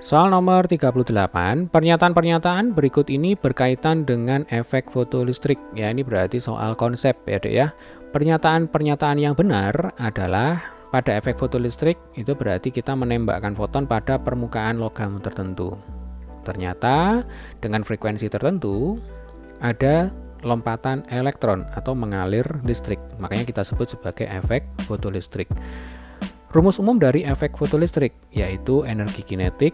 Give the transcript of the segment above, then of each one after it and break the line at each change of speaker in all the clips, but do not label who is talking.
Soal nomor 38, pernyataan-pernyataan berikut ini berkaitan dengan efek fotolistrik. Ya, ini berarti soal konsep ya, Dek ya. Pernyataan-pernyataan yang benar adalah pada efek fotolistrik itu berarti kita menembakkan foton pada permukaan logam tertentu. Ternyata dengan frekuensi tertentu ada lompatan elektron atau mengalir listrik. Makanya kita sebut sebagai efek fotolistrik. Rumus umum dari efek fotolistrik yaitu energi kinetik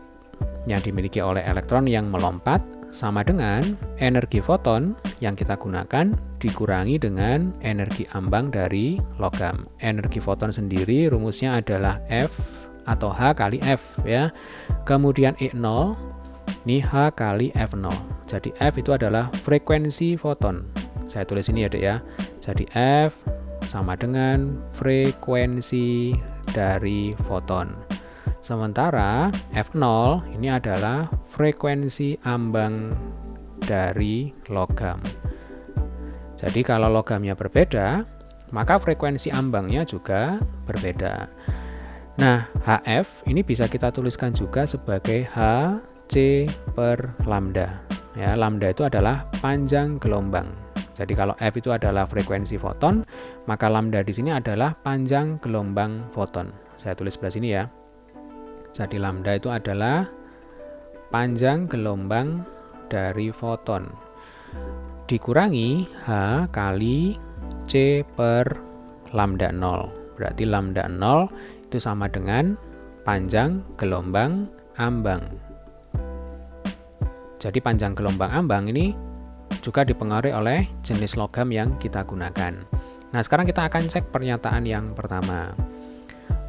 yang dimiliki oleh elektron yang melompat sama dengan energi foton yang kita gunakan dikurangi dengan energi ambang dari logam. Energi foton sendiri rumusnya adalah F atau H kali F ya. Kemudian E0 ini H kali F0. Jadi F itu adalah frekuensi foton. Saya tulis ini ya, Dek ya. Jadi F sama dengan frekuensi dari foton. Sementara F0 ini adalah frekuensi ambang dari logam. Jadi kalau logamnya berbeda, maka frekuensi ambangnya juga berbeda. Nah, HF ini bisa kita tuliskan juga sebagai HC per lambda. Ya, lambda itu adalah panjang gelombang. Jadi kalau F itu adalah frekuensi foton, maka lambda di sini adalah panjang gelombang foton. Saya tulis sebelah sini ya. Jadi lambda itu adalah panjang gelombang dari foton dikurangi H kali C per lambda 0. Berarti lambda 0 itu sama dengan panjang gelombang ambang. Jadi panjang gelombang ambang ini juga dipengaruhi oleh jenis logam yang kita gunakan. Nah, sekarang kita akan cek pernyataan yang pertama.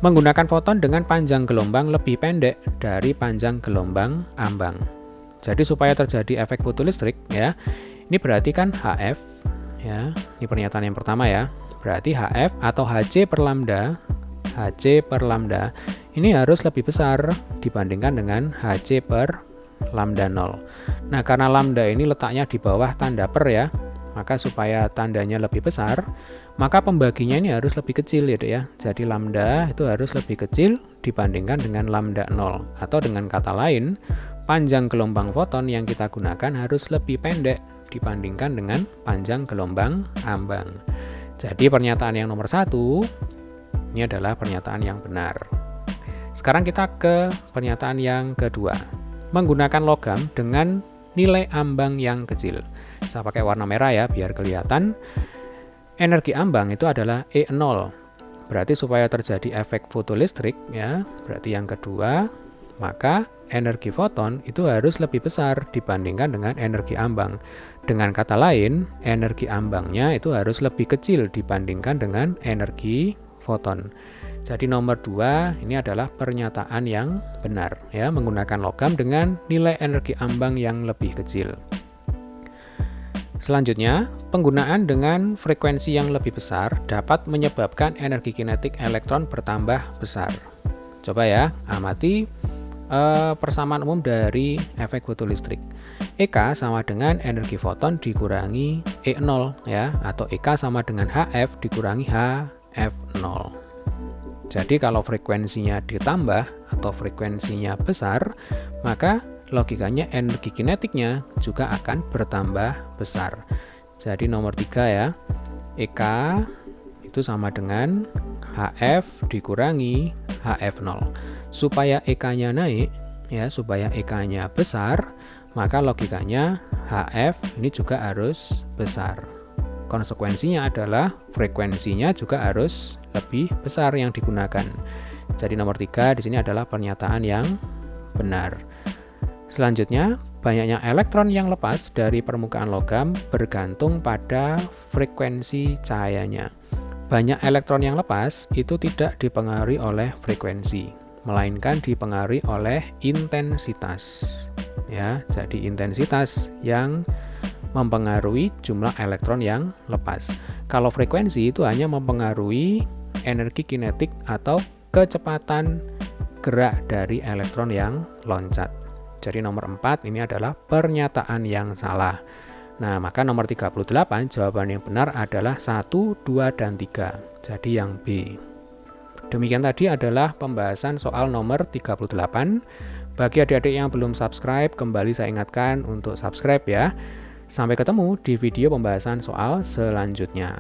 Menggunakan foton dengan panjang gelombang lebih pendek dari panjang gelombang ambang. Jadi supaya terjadi efek fotolistrik ya, ini berarti kan HF ya, ini pernyataan yang pertama ya. Berarti HF atau HC per lambda ini harus lebih besar dibandingkan dengan HC per lambda 0. Nah, karena lambda ini letaknya di bawah tanda per ya, maka supaya tandanya lebih besar, maka pembaginya ini harus lebih kecil ya, Dek ya. Jadi lambda itu harus lebih kecil dibandingkan dengan lambda 0. Atau dengan kata lain, panjang gelombang foton yang kita gunakan harus lebih pendek dibandingkan dengan panjang gelombang ambang. Jadi pernyataan yang nomor 1 ini adalah pernyataan yang benar. Sekarang kita ke pernyataan yang kedua. Menggunakan logam dengan nilai ambang yang kecil. Saya pakai warna merah ya biar kelihatan. Energi ambang itu adalah E0. Berarti supaya terjadi efek fotolistrik ya, berarti yang kedua, maka energi foton itu harus lebih besar dibandingkan dengan energi ambang. Dengan kata lain, energi ambangnya itu harus lebih kecil dibandingkan dengan energi foton. Jadi nomor 2 ini adalah pernyataan yang benar ya, menggunakan logam dengan nilai energi ambang yang lebih kecil. Selanjutnya, penggunaan dengan frekuensi yang lebih besar dapat menyebabkan energi kinetik elektron bertambah besar. Coba ya, amati persamaan umum dari efek fotolistrik. EK sama dengan energi foton dikurangi E0 ya, atau EK sama dengan HF dikurangi HF0. Jadi kalau frekuensinya ditambah atau frekuensinya besar, maka logikanya energi kinetiknya juga akan bertambah besar. Jadi nomor 3 ya, EK itu sama dengan HF dikurangi HF0. Supaya EK-nya naik ya, supaya EK-nya besar, maka logikanya HF ini juga harus besar. Konsekuensinya adalah frekuensinya juga harus lebih besar yang digunakan. Jadi nomor 3 di sini adalah pernyataan yang benar. Selanjutnya, banyaknya elektron yang lepas dari permukaan logam bergantung pada frekuensi cahayanya. Banyak elektron yang lepas itu tidak dipengaruhi oleh frekuensi, melainkan dipengaruhi oleh intensitas. Ya, jadi intensitas yang mempengaruhi jumlah elektron yang lepas. Kalau frekuensi itu hanya mempengaruhi energi kinetik atau kecepatan gerak dari elektron yang loncat. Jadi nomor 4 ini adalah pernyataan yang salah. Nah, maka nomor 38 jawaban yang benar adalah 1, 2, dan 3. Jadi yang B. Demikian tadi adalah pembahasan soal nomor 38. Bagi adik-adik yang belum subscribe, kembali saya ingatkan untuk subscribe ya. Sampai ketemu di video pembahasan soal selanjutnya.